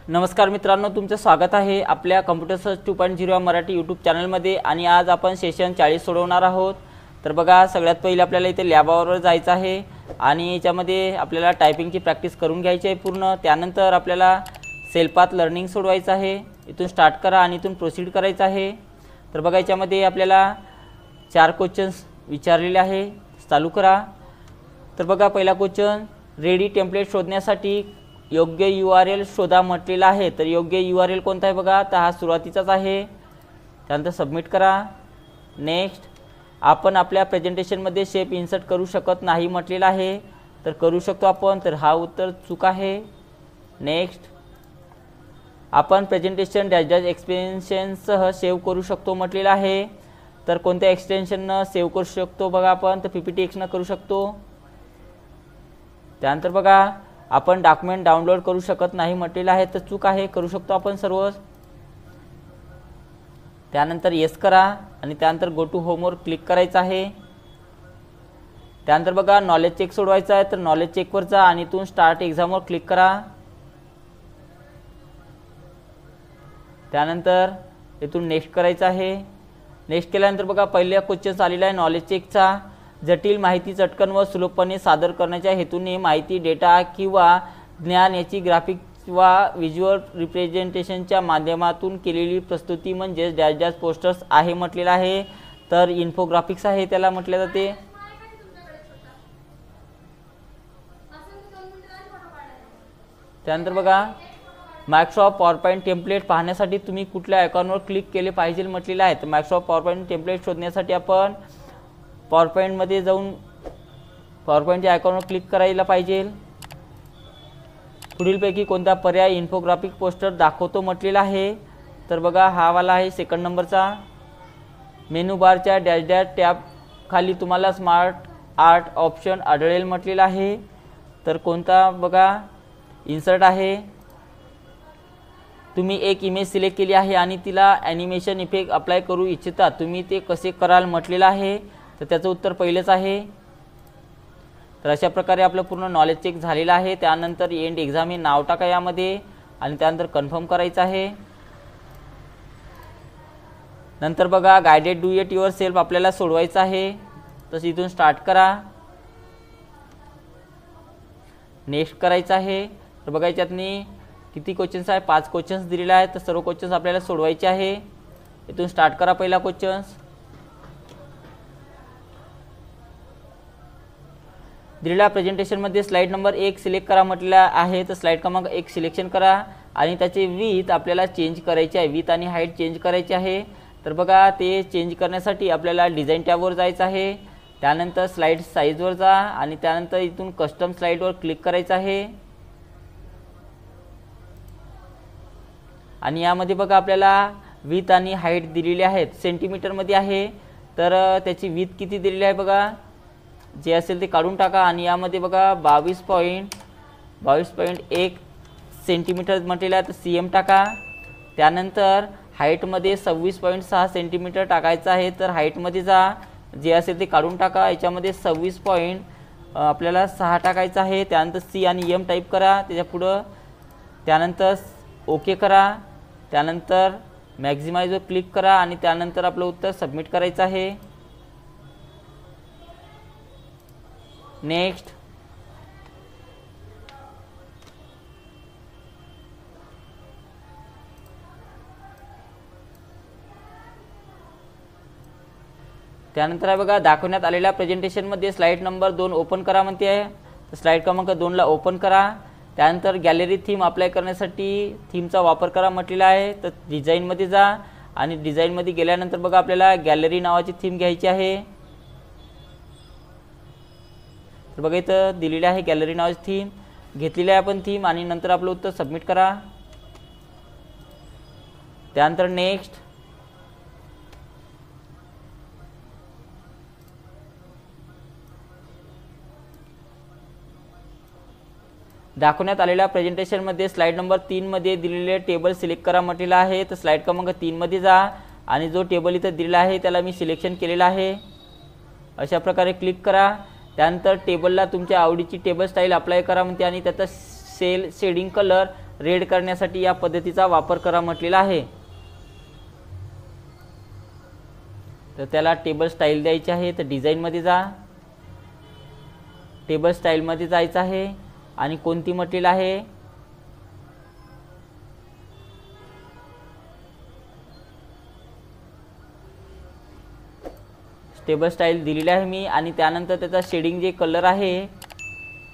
नमस्कार मित्रांनो, तुमचं स्वागत आहे आपल्या कम्प्युटर सर्च 2.0 मराठी यूट्यूब चॅनलमध्ये। आणि आज आपण सेशन 40 सोडवणार आहोत। तर बघा, सगळ्यात पहिले आपल्याला इथे लॅबवर जायचं आहे आणि याच्यामध्ये आपल्याला टायपिंगची प्रॅक्टिस करून घ्यायची आहे पूर्ण। त्यानंतर आपल्याला सेल्फ पाथ लर्निंग सोडवायचं आहे। इथून स्टार्ट करा आणि इथून प्रोसीड करायचं आहे। तर बघा, याच्यामध्ये आपल्याला 4 क्वेश्चन्स विचारलेले आहे। चालू करा। तर बघा, पहिला क्वेश्चन, रेडी टेम्पलेट शोधण्यासाठी योग्य URL शोधा म्हटलेला आहे। तर योग्य URL कोणता आहे बघा, तर हा सुरुवातीचाच आहे। त्यानंतर सबमिट करा। नेक्स्ट, आपण आपल्या प्रेझेंटेशनमध्ये शेप इन्सर्ट करू शकत नाही म्हटलेला आहे। तर करू शकतो आपण, तर हा उत्तर चूक आहे। नेक्स्ट, आपण प्रेझेंटेशन डॅश डॅश एक्सटेन्शनसह सेव्ह करू शकतो म्हटलेला आहे। तर कोणत्या एक्सटेन्शननं सेव्ह करू शकतो बघा आपण, तर PPTX करू शकतो। त्यानंतर बघा, आपण डॉक्युमेंट डाउनलोड करू शकत नाही म्हटलेलं आहे। तर चूक आहे, करू शकतो आपण सर्वच। त्यानंतर येस करा आणि त्यानंतर गो टू होमवर क्लिक करायचं आहे। त्यानंतर बघा, नॉलेज चेक सोडवायचा आहे। तर नॉलेज चेकवर जा आणि इथून स्टार्ट एक्झामवर क्लिक करा। त्यानंतर इथून नेक्स्ट करायचं आहे। नेक्स्ट केल्यानंतर बघा, पहिल्या क्वेश्चन आलेला आहे नॉलेज चेकचा। जटिल माहिती चटकन व सुलभपणे सादर करण्याच्या हेतूने माहिती, डेटा किंवा ज्ञान याची ग्राफिक वा व्हिज्युअल रिप्रेझेंटेशनच्या माध्यमातून केलेली प्रस्तुती म्हणजे डॅश डॅश पोस्टर्स आहे म्हटलेलं आहे। तर इन्फोग्राफिक्स आहे त्याला म्हटले जाते। त्यानंतर बघा, मायक्रोसॉफ्ट पॉवरपॉईंट टेम्पलेट पाहण्यासाठी तुम्ही कुठल्या आयकॉनवर क्लिक केले पाहिजे म्हटलेलं आहे। तर मायक्रोसॉफ्ट पॉवरपॉईंट टेम्पलेट शोधण्यासाठी आपण पॉवरपॉईंटमध्ये जाऊन पॉवरपॉईंटच्या आयकॉनवर क्लिक करायला पाहिजे। पुढीलपैकी कोणता पर्याय इन्फोग्राफिक पोस्टर दाखवतो म्हटलेला आहे। तर बघा, हा वाला आहे सेकंड नंबरचा। मेनू बारच्या डॅश डॅश टॅब खाली तुम्हाला स्मार्ट आर्ट ऑप्शन आढळेल म्हटलेला आहे। तर कोणता बघा, इन्सर्ट आहे। तुम्ही एक इमेज सिलेक्ट केली आहे आणि तिला ॲनिमेशन इफेक्ट अप्लाय करू इच्छिता, तुम्ही ते कसे कराल म्हटलेलं आहे। तर त्याचं उत्तर पहिलेच आहे। तर अशा प्रकारे आपलं पूर्ण नॉलेज चेक झालेलं आहे। त्यानंतर एंड एक्झाम हे नाव टाका यामध्ये आणि त्यानंतर कन्फर्म करायचं आहे। नंतर बघा, guided do it your self आपल्याला सोडवायचं आहे। तसं इथून स्टार्ट करा, नेक्स्ट करायचं आहे। तर बघा, याच्यातनी किती क्वेश्चन्स आहे, 5 क्वेश्चन्स दिलेले आहेत। तर सर्व क्वेश्चन्स आपल्याला सोडवायचे आहे। इथून स्टार्ट करा पहिला क्वेश्चन्स। दिलेल्या प्रेझेंटेशनमध्ये स्लाइड नंबर 1 सिलेक्ट करा म्हटलेला आहे। तर स्लाइड क्रमांक 1 सिलेक्शन करा आणि त्याचे विथ आपल्याला चेंज करायचे आहे। विथ आणि हाईट चेंज करायची आहे। तर बघा, ते चेंज करण्यासाठी आपल्याला डिझाईन टॅबवर जायचं आहे। त्यानंतर स्लाइड साईजवर जा आणि त्यानंतर इथून कस्टम स्लाइडवर क्लिक करायचं आहे। आणि यामध्ये बघा, आपल्याला विथ आणि हाईट दिलेली आहेत, सेंटीमीटरमध्ये आहे। तर त्याची विथ किती दिलेली आहे बघा, जे असेल ते काढून टाका। आणि यामध्ये बघा 22.1 सेंटीमीटर म्हटलेलं आहे, तर CM टाका। त्यानंतर हाईटमध्ये 26.6 सेंटीमीटर टाकायचं आहे। तर हाईटमध्ये जा, जे असेल ते काढून टाका। याच्यामध्ये 26 आपल्याला 6 टाकायचं आहे। त्यानंतर C आणि M टाईप करा त्याच्या पुढं। त्यानंतर ओके करा। त्यानंतर मॅक्झिमाइजवर क्लिक करा आणि त्यानंतर आपलं उत्तर सबमिट करायचं आहे। नेक्स्ट, त्यानंतर आहे बघा, दाखवण्यात आलेल्या प्रेझेंटेशनमध्ये स्लाइड नंबर 2 ओपन करा म्हणते आहे। तर स्लाइड क्रमांक 2 ला ओपन करा। त्यानंतर गॅलरी थीम अप्लाय करण्यासाठी थीमचा वापर करा म्हटलेला आहे। तर डिझाईनमध्ये जा आणि डिझाईनमध्ये गेल्यानंतर बघा, आपल्याला गॅलरी नावाची थीम घ्यायची आहे। तर बघा, इथं दिलेली आहे गॅलरी नावाची थीम, घेतलेली आहे आपण थीम। आणि नंतर आपलं उत्तर सबमिट करा। त्यानंतर नेक्स्ट, दाखवण्यात आलेल्या प्रेझेंटेशनमध्ये स्लाइड नंबर 3 मध्ये दिलेले टेबल सिलेक्ट करा म्हटलेलं आहे। तर स्लाइड क्रमांक 3 मध्ये जा आणि जो टेबल इथं दिलेला आहे त्याला मी सिलेक्शन केलेला आहे। अशा प्रकारे क्लिक करा। त्यानंतर टेबलला तुमच्या आवडीची टेबल स्टाईल अप्लाय करा म्हणते आणि त्याचा सेल शेडिंग कलर रेड करण्यासाठी या पद्धतीचा वापर करा म्हटलेला आहे। तर त्याला टेबल स्टाईल द्यायची आहे। तर डिझाईनमध्ये जा, टेबल स्टाईलमध्ये जायचं आहे आणि कोणती म्हटलेलं आहे, टेबल स्टाईल दिलेली आहे मी। आणि त्यानंतर त्याचा शेडिंग जे कलर आहे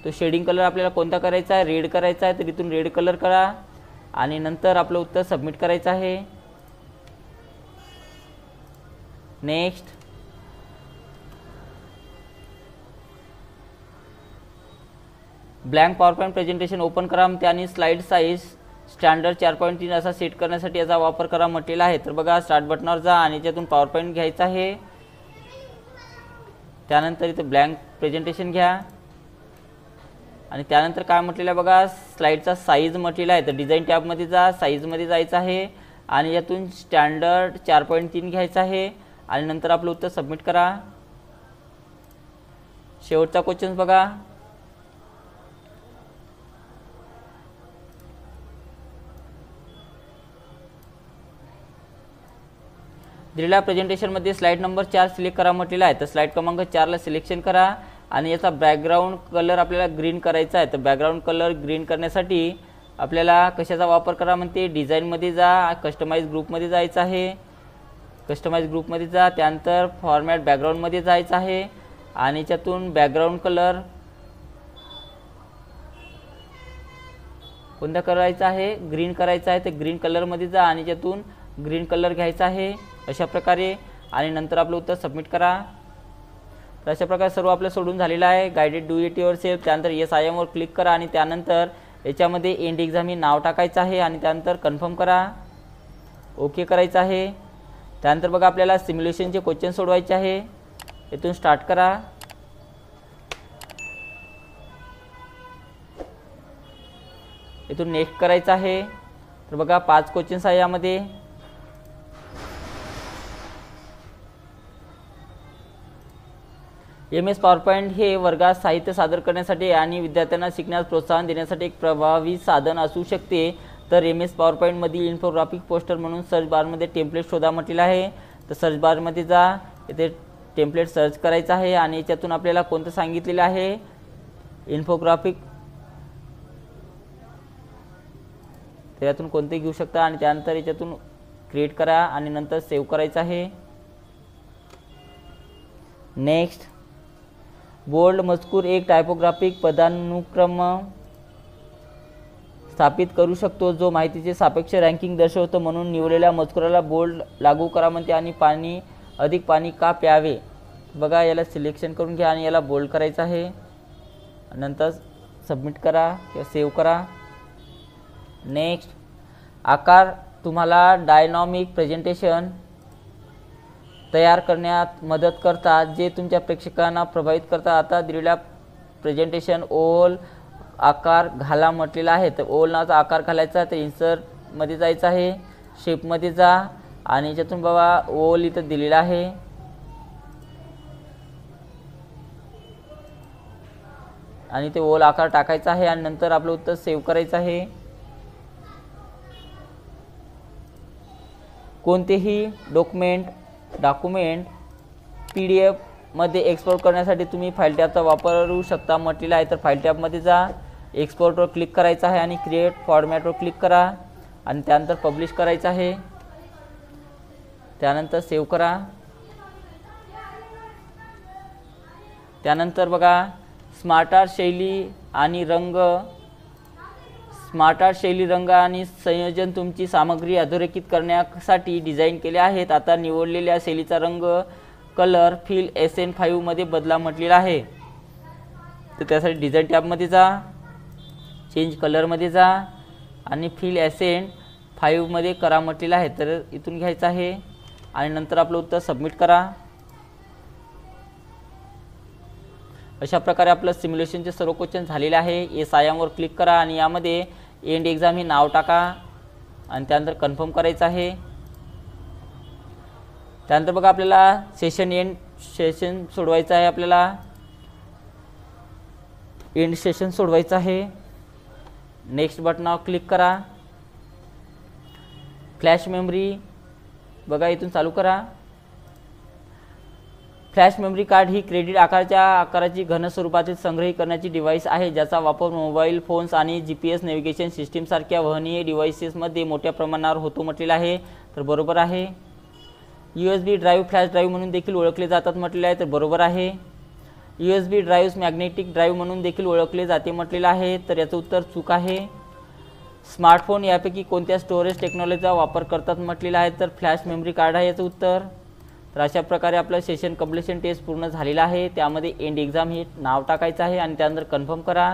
तो शेडिंग कलर आपल्याला कोणता करायचा आहे, रेड करायचा आहे। तर इथून रेड कलर करा आणि नंतर आपलं उत्तर सबमिट करायचं आहे। Next, blank PowerPoint presentation open करा, त्याने स्लाइड साईज स्टँडर्ड 4.3 असा सेट करण्यासाठी याचा वापर करा म्हटलेला आहे। तर बघा स्टार्ट बटनावर जा आणि त्यातून पॉवर पॉईंट घ्यायचा आहे। त्यानंतर इथे ब्लँक प्रेझेंटेशन घ्या आणि त्यानंतर काय म्हटलेलं आहे बघा, स्लाइडचा साईज म्हटलेला आहे। तर डिझाईन टॅबमध्ये जा, साईजमध्ये जायचं आहे आणि यातून स्टँडर्ड 4.3 घ्यायचा आहे आणि नंतर आपलं उत्तर सबमिट करा। शेवटचा क्वेश्चन बघा, दिलेल्या प्रेझेंटेशनमध्ये स्लाइड नंबर 4 सिलेक्ट करा म्हटलेला आहे। तर स्लाइड क्रमांक 4 ला सिलेक्शन करा आणि याचा बॅकग्राऊंड कलर आपल्याला ग्रीन करायचा आहे। तर बॅकग्राऊंड कलर ग्रीन करण्यासाठी आपल्याला कशाचा वापर करा म्हणते, डिझाईनमध्ये जा, कस्टमाइज ग्रुपमध्ये जायचं आहे। कस्टमाइज ग्रुपमध्ये जा, त्यानंतर फॉर्मॅट बॅकग्राऊंडमध्ये जायचं आहे आणि याच्यातून बॅकग्राऊंड कलर कोणता करायचा आहे, ग्रीन करायचा आहे। तर ग्रीन कलरमध्ये जा आणि याच्यातून ग्रीन कलर घ्यायचा आहे अशा प्रकारे आणि नंतर आपलं उत्तर सबमिट करा। तर अशा प्रकारे सर्व आपलं सोडून झालेलं आहे। गाइडेड डू इट युअरसेल्फ, त्यानंतर येस आय एम वर क्लिक करा आणि त्यानंतर याच्यामध्ये एंड एक्झाम हे नाव टाकायचं आहे आणि त्यानंतर कन्फर्म करा, ओके करायचं आहे। त्यानंतर बघा आपल्याला सिम्युलेशनचे क्वेश्चन सोडवायचे आहे। इथून स्टार्ट करा, इथून नेक्स्ट करायचं आहे। तर बघा 5 क्वेश्चन्स आहे यामध्ये। MS पॉवरपॉईंट हे वर्गात साहित्य सादर करण्यासाठी आणि विद्यार्थ्यांना शिकण्यास प्रोत्साहन देण्यासाठी एक प्रभावी साधन असू शकते। तर MS पॉवरपॉईंटमधील इन्फोग्राफिक पोस्टर म्हणून सर्च बारमध्ये टेम्पलेट शोधा म्हटलेलं आहे। तर सर्च बारमध्ये जा, इथे टेम्पलेट सर्च करायचं आहे आणि याच्यातून आपल्याला कोणतं सांगितलेलं आहे, इन्फोग्राफिक, त्यातून कोणते घेऊ शकता आणि त्यानंतर याच्यातून क्रिएट करा आणि नंतर सेव्ह करायचं आहे। नेक्स्ट, बोल्ड मजकूर एक टायपोग्राफिक पदानुक्रम स्थापित करू शकतो जो माहितीचे सापेक्ष रँकिंग दर्शवतो। म्हणून निवडलेल्या मजकुराला बोल्ड लागू करा म्हणते आणि अधिक पाणी का प्यावे। बघा याला सिलेक्शन करून घ्या आणि याला बोल्ड करायचं आहे, नंतर सबमिट करा किंवा सेव्ह करा। नेक्स्ट, आकार तुम्हाला डायनॉमिक प्रेझेंटेशन तयार करण्यात मदत करतात जे तुमच्या प्रेक्षकांना प्रभावित करतात। आता दिलेल्या प्रेझेंटेशन ओल आकार घाला म्हटलेला आहे। तर ओल नावाचा आकार घालायचा, तर इन्सर्टमध्ये जायचं आहे, शेपमध्ये जा आणि याच्यातून बघा ओल इथं दिलेला आहे आणि ते ओल आकार टाकायचा आहे आणि नंतर आपलं उत्तर सेव्ह करायचं आहे। कोणतेही डॉक्युमेंट PDF मध्ये एक्सपोर्ट करण्यासाठी तुम्ही फाईल टॅबचा वापरू शकता म्हटलेला आहे। तर फाईल टॅबमध्ये जा, एक्सपोर्टवर क्लिक करायचं आहे आणि क्रिएट फॉर्मॅटवर क्लिक करा आणि त्यानंतर पब्लिश करायचं आहे, त्यानंतर सेव्ह करा। त्यानंतर बघा स्मार्ट आर्ट शैली रंग आणि संयोजन तुमची सामग्री अधोरेखित करण्यासाठी डिझाईन केले आहेत। आता निवडलेल्या शैलीचा रंग कलर फिल SN5 मध्ये बदला म्हटलेला आहे। तर त्यासाठी डिझाईन टॅबमध्ये जा, चेंज कलरमध्ये जा आणि फिल SN5 मध्ये करा म्हटलेला आहे। तर इथून घ्यायचं आहे आणि नंतर आपलं उत्तर सबमिट करा। अशा प्रकारे आपलं सिम्युलेशनचे सर्व क्वेश्चन झालेले आहे। येस आय एम वर क्लिक करा आणि यामध्ये एंड एक्झाम हे नाव टाका आणि त्यानंतर कन्फर्म करायचं आहे। त्यानंतर बघा आपल्याला सेशन सोडवायचं आहे, आपल्याला एंड सेशन सोडवायचं आहे। नेक्स्ट बटनावर क्लिक करा. फ्लॅश मेमरी बघा इथून चालू करा. फ्लॅश मेमरी कार्ड ही क्रेडिट आकाराची घन स्वरूपातील संग्रहित करण्याची डिव्हाइस आहे, ज्याचा वापर मोबाईल फोन्स आणि GPS नेव्हिगेशन सिस्टीम सारख्या वहनीय डिव्हाइसेसमध्ये मोठ्या प्रमाणावर होतो म्हटलेला आहे. तर बरोबर आहे. USB ड्राईव्ह फ्लॅश ड्राईव्ह म्हणून देखील ओळखले जातात म्हटलेले आहे. तर बरोबर आहे. USB ड्राईव्ह मॅग्नेटिक ड्राईव्ह म्हणून देखील ओळखले जाते म्हटलेले आहे. तर याचं उत्तर चूक आहे. स्मार्टफोन यापैकी कोणत्या स्टोरेज टेक्नॉलॉजीचा वापर करतात म्हटलेला आहे. तर फ्लॅश मेमरी कार्ड आहे याचं उत्तर. तर अशा प्रकारे आपलं सेशन कंप्लीशन टेस्ट पूर्ण झालेलं आहे. त्यामध्ये एंड एक्झाम हे नाव टाकायचं आहे आणि त्यानंतर कन्फर्म करा.